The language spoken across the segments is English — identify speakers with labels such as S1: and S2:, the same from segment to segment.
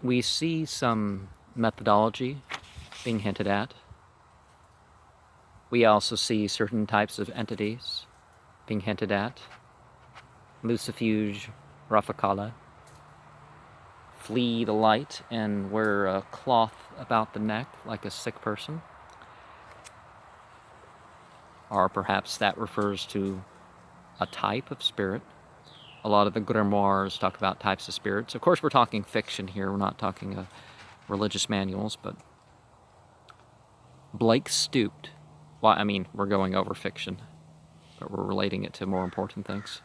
S1: We see some methodology being hinted at. We also see certain types of entities being hinted at. Lucifuge Raphicala. Flee the light and wear a cloth about the neck like a sick person. Or perhaps that refers to a type of spirit. A lot of the grimoires talk about types of spirits. Of course, we're talking fiction here. We're not talking religious manuals, but Blake stooped. Well, I mean, we're going over fiction, but we're relating it to more important things.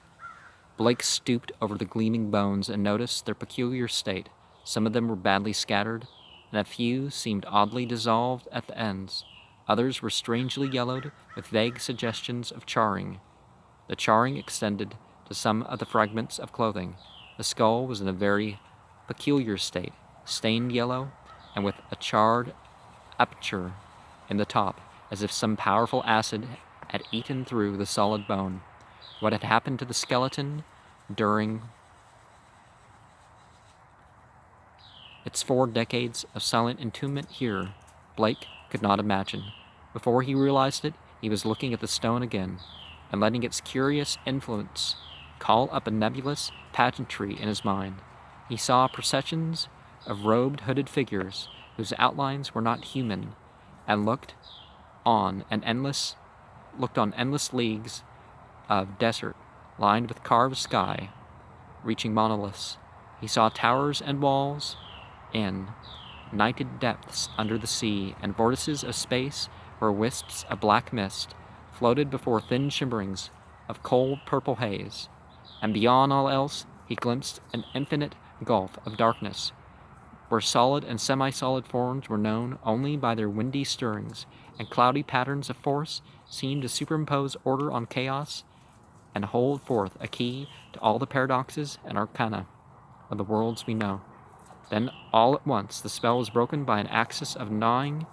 S1: Blake stooped over the gleaming bones and noticed their peculiar state. Some of them were badly scattered, and a few seemed oddly dissolved at the ends. Others were strangely yellowed, with vague suggestions of charring. The charring extended to some of the fragments of clothing. The skull was in a very peculiar state, stained yellow, and with a charred aperture in the top, as if some powerful acid had eaten through the solid bone. What had happened to the skeleton during its 4 decades of silent entombment here, Blake could not imagine. Before he realized it, he was looking at the stone again, and letting its curious influence call up a nebulous pageantry in his mind. He saw processions of robed, hooded figures whose outlines were not human, and looked on endless leagues of desert lined with carved sky, reaching monoliths. He saw towers and walls in nighted depths under the sea, and vortices of space where wisps of black mist floated before thin shimmerings of cold purple haze. And beyond all else, he glimpsed an infinite gulf of darkness, where solid and semi-solid forms were known only by their windy stirrings, and cloudy patterns of force seemed to superimpose order on chaos and hold forth a key to all the paradoxes and arcana of the worlds we know. Then, all at once, the spell was broken by an access of gnawing,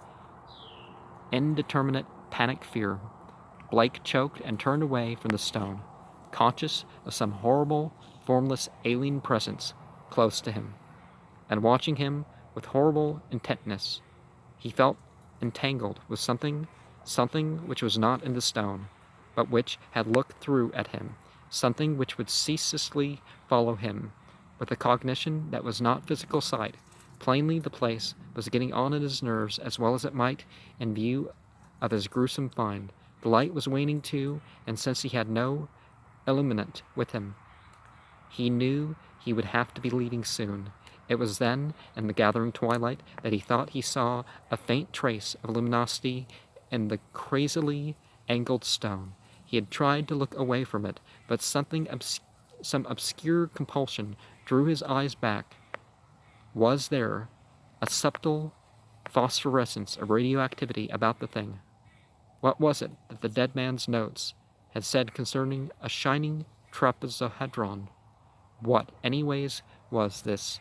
S1: indeterminate panic fear. Blake choked and turned away from the stone, conscious of some horrible, formless alien presence close to him, and watching him with horrible intentness. He felt entangled with something which was not in the stone, but which had looked through at him, something which would ceaselessly follow him, with a cognition that was not physical sight. Plainly the place was getting on in his nerves as well as it might in view of his gruesome find. The light was waning too, and since he had no illuminant with him, he knew he would have to be leaving soon. It was then, in the gathering twilight, that he thought he saw a faint trace of luminosity in the crazily angled stone. He had tried to look away from it, but some obscure compulsion drew his eyes back. Was there a subtle phosphorescence of radioactivity about the thing? What was it that the dead man's notes had said concerning a shining trapezohedron? What, anyways, was this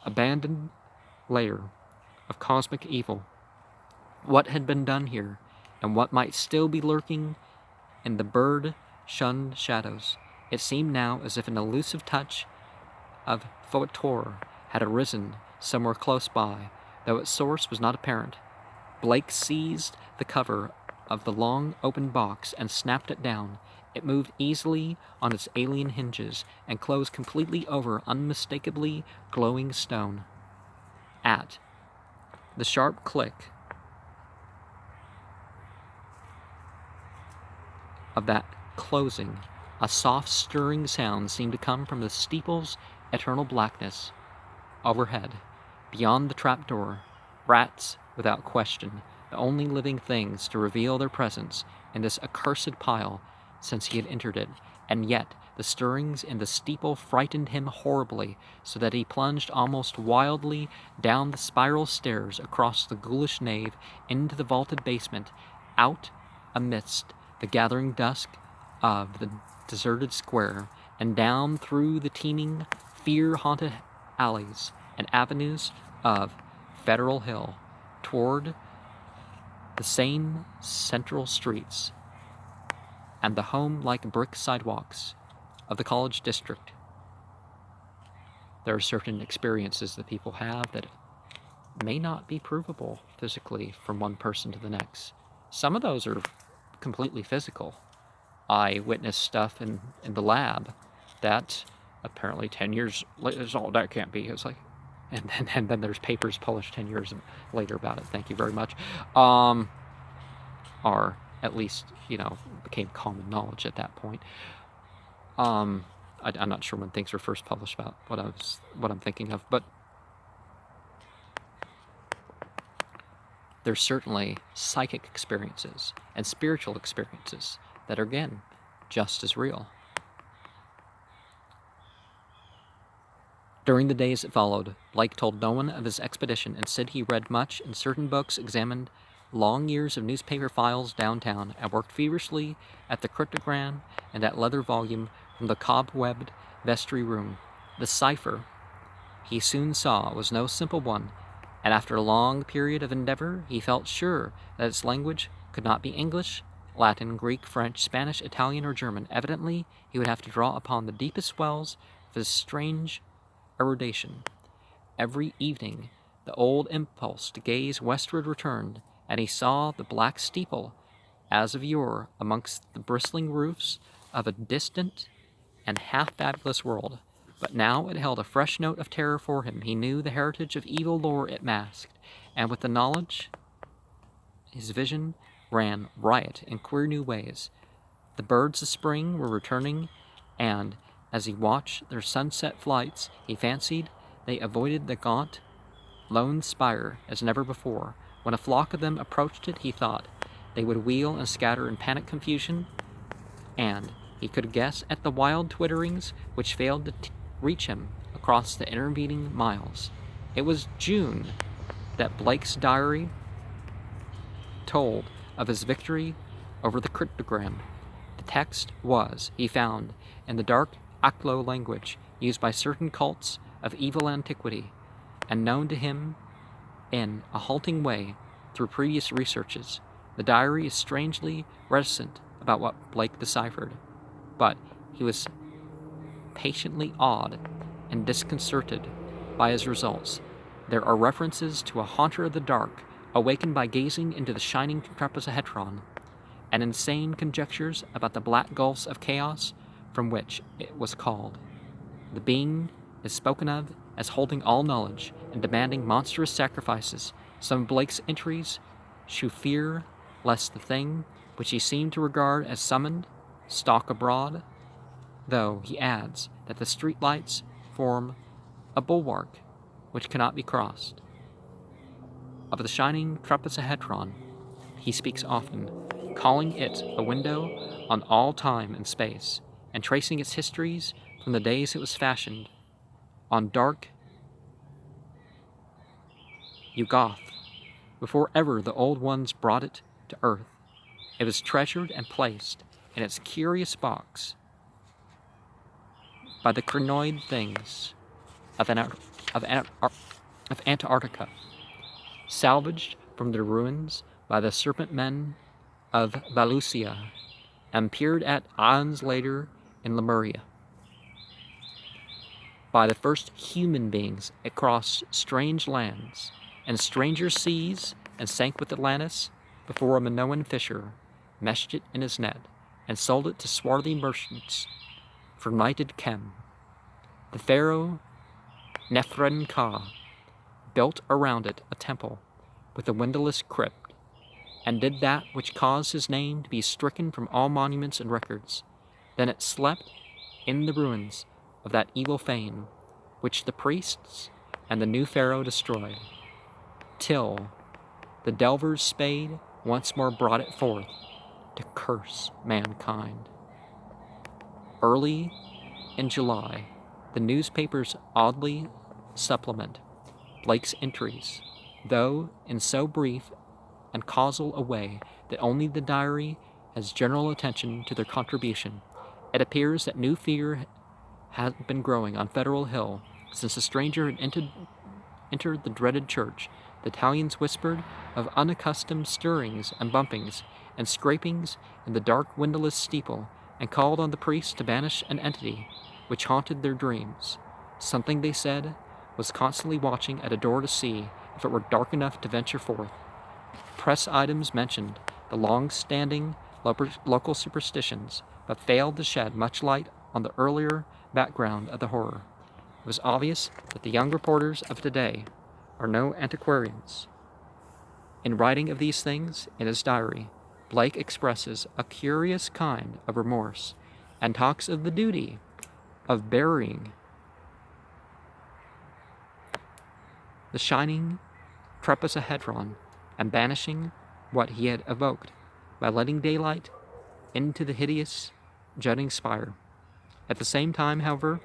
S1: abandoned layer of cosmic evil? What had been done here, and what might still be lurking in the bird-shunned shadows? It seemed now as if an elusive touch of Photor had arisen somewhere close by, though its source was not apparent. Blake seized the cover of the long open box and snapped it down. It moved easily on its alien hinges and closed completely over unmistakably glowing stone. At the sharp click of that closing, a soft stirring sound seemed to come from the steeple's eternal blackness. Overhead, beyond the trapdoor, rats, without question, the only living things to reveal their presence in this accursed pile since he had entered it, and yet the stirrings in the steeple frightened him horribly, so that he plunged almost wildly down the spiral stairs across the ghoulish nave into the vaulted basement, out amidst the gathering dusk of the deserted square, and down through the teeming, fear-haunted alleys and avenues of Federal Hill toward the sane central streets and the home-like brick sidewalks of the college district. there are certain experiences that people have that may not be provable physically from one person to the next. Some of those are completely physical. I witnessed stuff in the lab that apparently 10 years later, oh, that can't be. It's like, and then there's papers published 10 years later about it. Thank you very much. Or at least, became common knowledge at that point. I'm not sure when things were first published about what I'm thinking of, but there's certainly psychic experiences and spiritual experiences that are, again, just as real. During the days that followed, Blake told no one of his expedition. Instead, he read much in certain books, examined long years of newspaper files downtown, and worked feverishly at the cryptogram and that leather volume from the cobwebbed vestry room. The cipher, he soon saw, was no simple one, and after a long period of endeavor, he felt sure that its language could not be English, Latin, Greek, French, Spanish, Italian, or German. Evidently, he would have to draw upon the deepest wells of his strange erudition. Every evening, the old impulse to gaze westward returned, and he saw the black steeple, as of yore, amongst the bristling roofs of a distant and half-fabulous world. But now it held a fresh note of terror for him. He knew the heritage of evil lore it masked, and with the knowledge, his vision ran riot in queer new ways. The birds of spring were returning, and as he watched their sunset flights, he fancied they avoided the gaunt, lone spire as never before. When a flock of them approached it, he thought they would wheel and scatter in panic confusion, and he could guess at the wild twitterings which failed to reach him across the intervening miles. It was June that Blake's diary told of his victory over the cryptogram. The text was, he found, in the dark Aklo language used by certain cults of evil antiquity, and known to him in a halting way through previous researches. The diary is strangely reticent about what Blake deciphered, but he was patiently awed and disconcerted by his results. There are references to a haunter of the dark, awakened by gazing into the shining trapezohedron, and insane conjectures about the black gulfs of chaos from which it was called. The being is spoken of as holding all knowledge and demanding monstrous sacrifices. Some of Blake's entries shew fear lest the thing which he seemed to regard as summoned stalk abroad, though he adds that the streetlights form a bulwark which cannot be crossed. Of the shining trapezohedron he speaks often, calling it a window on all time and space, and tracing its histories from the days it was fashioned on dark Yugoth, before ever the old ones brought it to earth. It was treasured and placed in its curious box by the crinoid things of Antarctica, salvaged from the ruins by the serpent men of Valusia, and peered at aeons later in Lemuria. By the first human beings it crossed strange lands and stranger seas, and sank with Atlantis before a Minoan fisher meshed it in his net and sold it to swarthy merchants for knighted Kem. The pharaoh Nephren-Ka built around it a temple with a windowless crypt, and did that which caused his name to be stricken from all monuments and records. Then it slept in the ruins of that evil fane, which the priests and the new pharaoh destroyed, till the delver's spade once more brought it forth to curse mankind. Early in July, the newspapers oddly supplement Blake's entries, though in so brief and causal a way that only the diary has general attention to their contribution. It appears that new fear had been growing on Federal Hill since the stranger had entered the dreaded church. The Italians whispered of unaccustomed stirrings and bumpings and scrapings in the dark windowless steeple, and called on the priests to banish an entity which haunted their dreams. Something, they said, was constantly watching at a door to see if it were dark enough to venture forth. Press items mentioned the long-standing local superstitions, but failed to shed much light on the earlier background of the horror. It was obvious that the young reporters of today are no antiquarians. In writing of these things in his diary, Blake expresses a curious kind of remorse and talks of the duty of burying the shining trapezohedron and banishing what he had evoked by letting daylight into the hideous jutting spire. At the same time, however,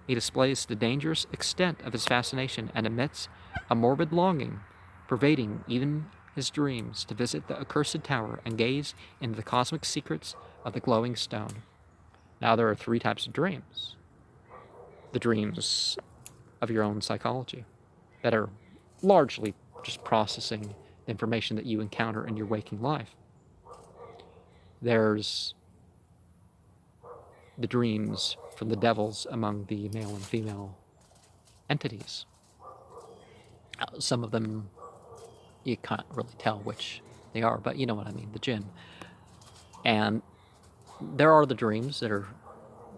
S1: he displays the dangerous extent of his fascination and admits a morbid longing pervading even his dreams to visit the accursed tower and gaze into the cosmic secrets of the glowing stone. Now, there are 3 types of dreams. The dreams of your own psychology that are largely just processing the information that you encounter in your waking life. There's the dreams from the devils among the male and female entities. Some of them you can't really tell which they are, but you know what I mean, the jinn. And there are the dreams that are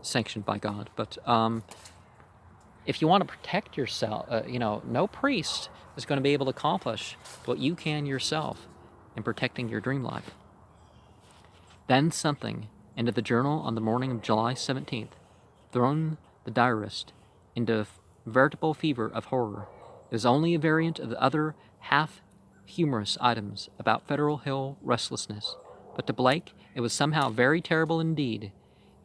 S1: sanctioned by God, but if you want to protect yourself, no priest is going to be able to accomplish what you can yourself in protecting your dream life. Then something into the journal on the morning of July 17th, thrown the diarist into a veritable fever of horror. It was only a variant of the other half-humorous items about Federal Hill restlessness, but to Blake it was somehow very terrible indeed.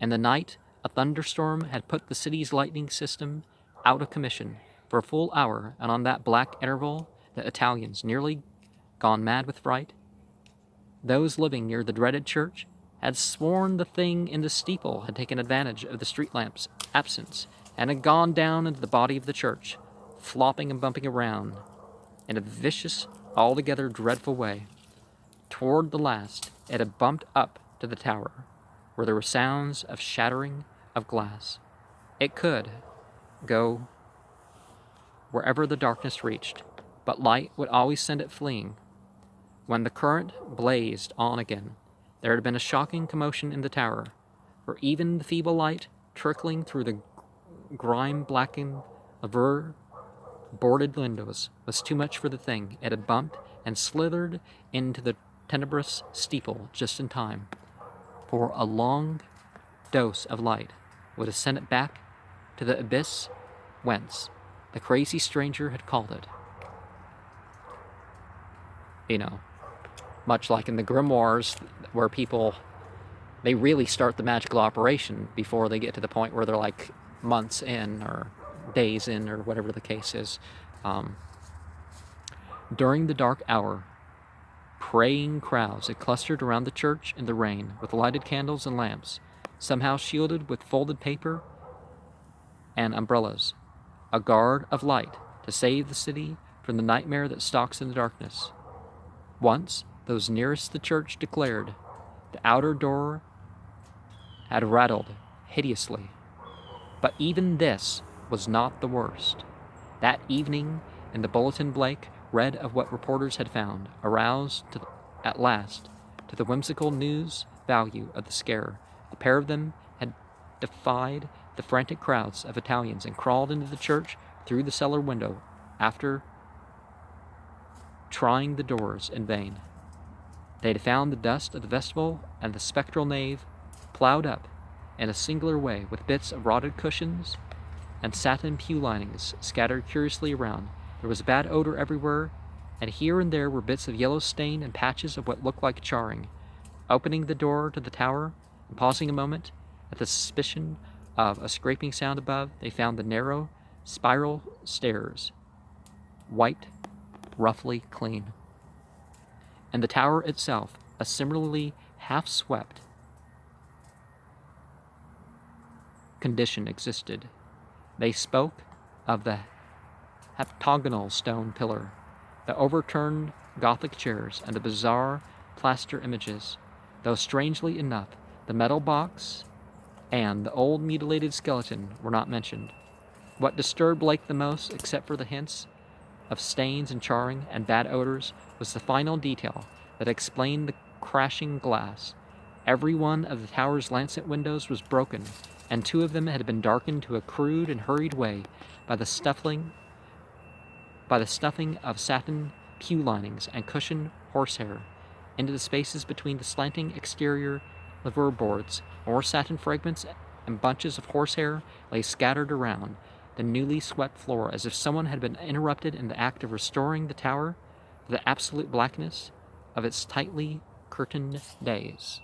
S1: In the night, a thunderstorm had put the city's lighting system out of commission for a full hour, and on that black interval the Italians, nearly gone mad with fright, those living near the dreaded church, had sworn the thing in the steeple had taken advantage of the street lamp's absence and had gone down into the body of the church, flopping and bumping around in a vicious, altogether dreadful way. Toward the last, it had bumped up to the tower, where there were sounds of shattering of glass. It could go wherever the darkness reached, but light would always send it fleeing. When the current blazed on again, there had been a shocking commotion in the tower, for even the feeble light trickling through the grime-blackened, boarded windows was too much for the thing. It had bumped and slithered into the tenebrous steeple just in time, for a long dose of light would have sent it back to the abyss whence the crazy stranger had called it. Much like in the grimoires, where they really start the magical operation before they get to the point where they're like months in or days in or whatever the case is. During the dark hour, praying crowds had clustered around the church in the rain with lighted candles and lamps, somehow shielded with folded paper and umbrellas, a guard of light to save the city from the nightmare that stalks in the darkness. Once, those nearest the church declared the outer door had rattled hideously. But even this was not the worst. That evening, in the bulletin, Blake read of what reporters had found, aroused at last to the whimsical news value of the scare. A pair of them had defied the frantic crowds of Italians and crawled into the church through the cellar window after trying the doors in vain. They had found the dust of the vestibule and the spectral nave plowed up in a singular way with bits of rotted cushions and satin pew linings scattered curiously around. There was a bad odor everywhere, and here and there were bits of yellow stain and patches of what looked like charring. Opening the door to the tower and pausing a moment at the suspicion of a scraping sound above, they found the narrow spiral stairs, white, roughly clean. And the tower itself, a similarly half-swept condition existed. They spoke of the heptagonal stone pillar, the overturned Gothic chairs, and the bizarre plaster images, though strangely enough, the metal box and the old mutilated skeleton were not mentioned. What disturbed Blake the most, except for the hints of stains and charring and bad odors, was the final detail that explained the crashing glass. Every one of the tower's lancet windows was broken, and 2 of them had been darkened to a crude and hurried way by the stuffing of satin pew linings and cushioned horsehair into the spaces between the slanting exterior liver boards. More satin fragments and bunches of horsehair lay scattered around the newly swept floor, as if someone had been interrupted in the act of restoring the tower to the absolute blackness of its tightly curtained days.